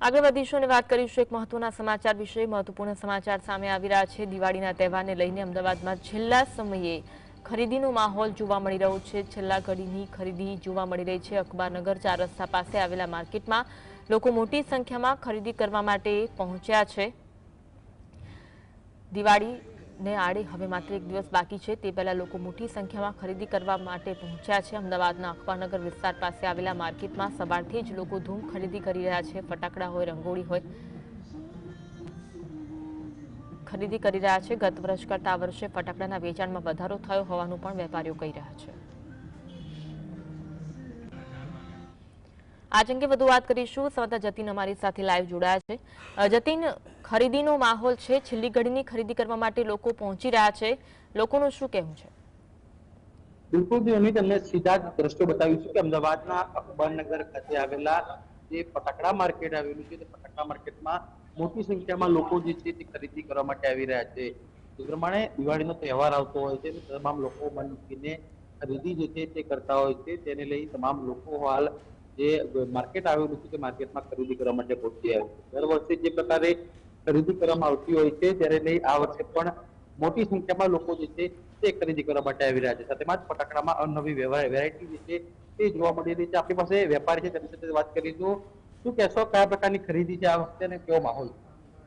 આગળ વધીશું અને વાત કરીશું એક મહત્વના સમાચાર વિશે। મહત્વપૂર્ણ સમાચાર સામે આવી રહ્યા છે। દિવાળીના તહેવારને લઈને અમદાવાદમાં છેલ્લા સમયે ખરીદીનો માહોલ જોવા મળી રહ્યો છે। છેલ્લા ઘડીની ખરીદી જોવા મળી રહી છે। અખબારનગર 4 રસ્તા પાસે આવેલા માર્કેટમાં લોકો મોટી સંખ્યામાં ખરીદી કરવા માટે પહોંચ્યા છે। દિવાળીને આડે હવે માત્ર એક દિવસ બાકી છે, તે પહેલા લોકો મોટી સંખ્યામાં ખરીદી કરવા માટે પહોંચ્યા છે। અમદાવાદના અખબારનગર વિસ્તાર પાસે આવેલા માર્કેટમાં સવારથી જ લોકો ધૂમ ખરીદી કરી રહ્યા છે। ફટાકડા હોય, રંગોળી હોય, ખરીદી કરી રહ્યા છે। ગત વર્ષ કરતા આ વર્ષે ફટાકડાના વેચાણમાં વધારો થયો હોવાનું પણ વેપારીઓ કહી રહ્યા છે। આજ અંગે વધુ વાત કરીશું। સંવાદદાતા જતીન અમારી સાથે લાઈવ જોડાયા છે। જતીન, ખરીદીનો માહોલ છે, છેલ્લી ઘડીની ખરીદી કરવા માટે લોકો પહોંચી રહ્યા છે, લોકોનું શું કહેવું છે? બિલકુલ જી અમિત, તમને સીધા જ દ્રશ્યો બતાવીશું કે અમદાવાદના અકબરનગર ખાતે આવેલા જે ફટાકડા માર્કેટ આવેલું છે, તે ફટાકડા માર્કેટમાં મોટી સંખ્યામાં લોકો જે છે તે ખરીદી કરવા માટે આવી રહ્યા છે। એ પ્રમાણે દિવાળીનો તહેવાર આવતો હોય છે, તમામ લોકો મન મૂકીને ખરીદી જે છે તે કરતા હોય છે। તેને લઈ તમામ લોકો હાલ જે માર્કેટ આવેલું છે તે માર્કેટમાં ખરીદી કરવા માટે પહોંચી આવ્યા છે। દર વર્ષે જે પ્રકારે ખરીદી કરવામાં આવતી હોય છે, ત્યારે લઈ આ વર્ષે પણ મોટી સંખ્યામાં લોકો જે છે તે ખરીદી કરવા માટે આવી રહ્યા છે। સાથેમાં જ ફટાકડામાં અવનવી વેરાયટી જે છે તે જોવા મળી રહી છે। આપણી પાસે વેપારી છે, તેમની સાથે વાત કરીશું। શું કહેશો, કયા પ્રકારની ખરીદી છે આ વખતે અને કેવો માહોલ?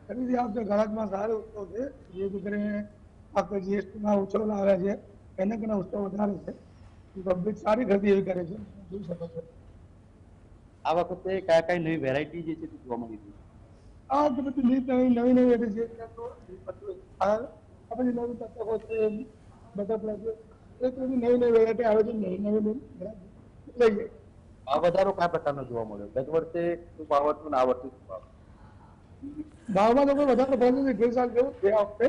ખરીદી આ વખતે ગ્રાહકમાં સારો ઉત્સવ છે, જેથી કરીને આ વખતે જીએસટીમાં ઉત્સવ લાવ્યા છે, એના કરતા ઉત્સવ વધારે છે। પબ્લિક સારી ખરીદી એવી કરે છે, જોઈ શકો છો। આ વખતે કયા કઈ નવી વેરાયટી જે છે તે જોવા મળી રહી છે? આ વખતે બધી નવી નવી વેરાયટી છે। આપણે નવી પતંગો છે, બટરફ્લાય છે, એ બધી નવી નવી વેરાયટી આવે છે, નવી નવી લઈ જાય। ભાવ વધારો કયા પ્રકારનો જોવા મળ્યો? ગત વર્ષે શું ભાવ હતો અને આ વર્ષે શું ભાવ? ભાવમાં તો કોઈ વધારે ભાવ નથી, ગઈ સાલ જેવું છે। આ વખતે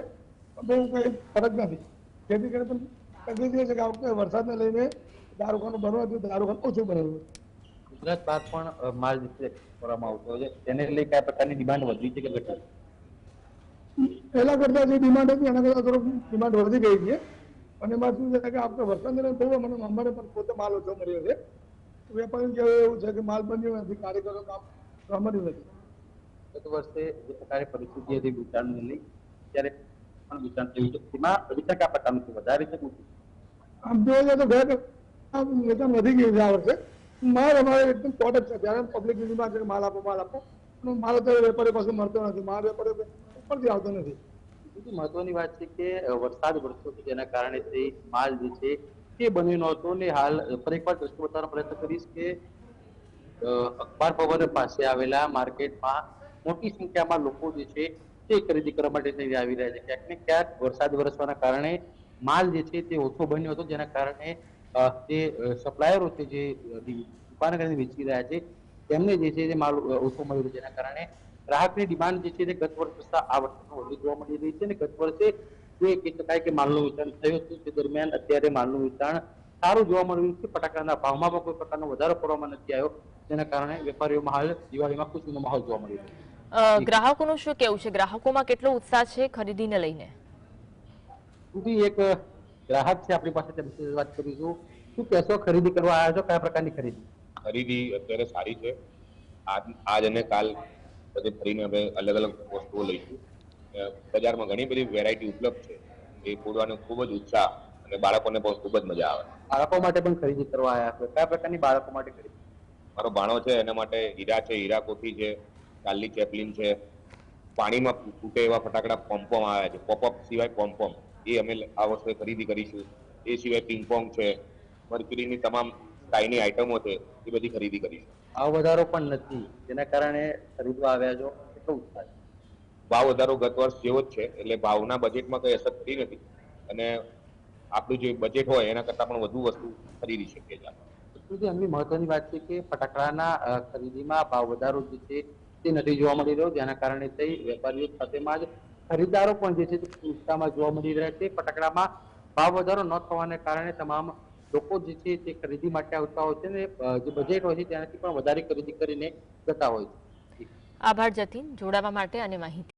બહુ કઈ ફરક નથી, જેથી કરીને પણ તકલીફ એ છે કે આ વખતે વરસાદને લઈને દારૂખાનું બનવું હતું, દારૂખાનું ઓછું બનેલું। ગુજરાત બહાર પણ માલ કરવામાં આવતો હોય છે, તેને લઈ કયા પ્રકારની ડિમાન્ડ વધી છે કે ઘટી? પહેલા કરતા જે ડિમાન્ડ હતી એના કરતા થોડું ડિમાન્ડ વધી ગઈ છે। અને એમાં શું છે કે આપણે વરસાદને લઈને થોડો મને અમારે પણ પોતે માલ ઓછો મળ્યો છે। વેપારી કહેવું એવું છે કે માલ બન્યો નથી, કારીગરો કામ મળ્યું નથી। ગત વર્ષે જે પ્રકારે પરિસ્થિતિ હતી વેચાણને લઈ, ત્યારે પણ વેચાણ થયું છે, તેમાં વેચાણ કયા પ્રકારનું છે, વધારે છે ઓછું? આમ જોવા જાય તો વેચાણ વધી ગયું છે આ વર્ષે। માલ અમારે એકદમ શોર્ટ જ છે, જ્યારે પબ્લિક ડિમાન્ડ છે માલ આપો માલ આપો, માલ અત્યારે વેપારી પાસે મળતો નથી, માલ વેપારી ઉપરથી આવતો નથી। બીજી મહત્વની વાત છે કે વરસાદ વરસ્યો છે, જેના કારણે તે માલ જે છે તે બન્યો નહોતો ને હાલ ફરી એકવાર દ્રશ્ય બતાવવાનો પ્રયત્ન કરીશ કે અખબાર ભવન પાસે આવેલા માર્કેટમાં મોટી સંખ્યામાં લોકો જે છે તે ખરીદી કરવા માટે આવી રહ્યા છે। ક્યાંક ને ક્યાંક વરસાદ વરસવાના કારણે માલ જે છે તે ઓછો બન્યો હતો, જેના કારણે જે સપ્લાયરો છે, જે દુકાન કરીને વેચી રહ્યા છે, તેમને જે છે તે માલ ઓછો મળ્યો, જેના કારણે ગ્રાહકની ડિમાન્ડ જે છે તે ગત વર્ષ કરતા આ વર્ષે વધુ જોવા મળી રહી છે। અને ગત વર્ષે જે કહી શકાય કે માલનું વેચાણ થયું હતું, તે દરમિયાન અત્યારે માલનું વેચાણ સારું જોવા મળ્યું છે। ફટાકડાના ભાવમાં પણ કોઈ પ્રકારનો વધારો કરવામાં નથી આવ્યો, જેના કારણે વેપારીઓમાં હાલ દિવાળીમાં ખુશીનો માહોલ જોવા મળી રહ્યો છે। ગ્રાહકોનું શું કહેવું છે? ગ્રાહકોમાં કેટલો ઉત્સાહ છે ખરીદીને લઈને? એક ગ્રાહક છે આપણી પાસે, તેમની સાથે વાત કરીશું। શું કહેશો, ખરીદી કરવા આવ્યા છો, કયા પ્રકારની ખરીદી? ખરીદી અત્યારે સારી છે। આજ અને કાલ બધે ફરીને અમે અલગ અલગ વસ્તુઓ લઈશું। બજારમાં ઘણી બધી વેરાયટી ઉપલબ્ધ છે, એ ફોડવાનો ખૂબ જ ઉત્સાહ અને બાળકોને પણ ખૂબ જ મજા આવે। બાળકો માટે પણ ખરીદી કરવા આવ્યા છો, કયા પ્રકારની બાળકો માટે ખરીદી? મારો ભાણો છે, એના માટે હીરા છે, હીરા કોઠી છે, ચાર્લી ચેપલિન છે, પાણીમાં ફૂટે એવા ફટાકડા પોમ્પોમ આવ્યા છે, પોપઅપ સિવાય પોમ્પોમ, એ અમે આ વર્ષે ખરીદી કરીશું। એ સિવાય પિંગપોંગ છે, મર્ક્યુરીની તમામ સ્કાયની આઇટમો છે, એ બધી ખરીદી કરીશું। ભાવ વધારો પણ નથી, જેના કારણે ખરીદવા આવ્યા છો, કેટલો ઉત્સાહ છે? ભાવ વધારો ગત વર્ષ જેવો જ છે, એટલે ભાવના બજેટમાં કઈ અસર થતી નથી, અને આપણું જે બજેટ હોય એના કરતાં પણ વધુ વસ્તુ ખરીદી શકીએ છીએ આપણે। એમની મહત્વની વાત છે કે ફટાકડાના ખરીદીમાં ભાવ વધારો જે છે તે નથી જોવા મળી રહ્યો, જેના કારણે થઈ વેપારીઓ સાથેમાં જ ખરીદદારો પણ જે છે તે ઉત્સાહમાં જોવા મળી રહ્યા છે। ફટાકડામાં ભાવ વધારો ન થવાને કારણે તમામ લોકો જે છે તે ખરીદી માટે આવતા હોય છે, ને જે બજેટ હોય છે તેનાથી પણ વધારે ખરીદી કરીને જતા હોય છે। આભાર જતીન, જોડાવા માટે અને માહિતી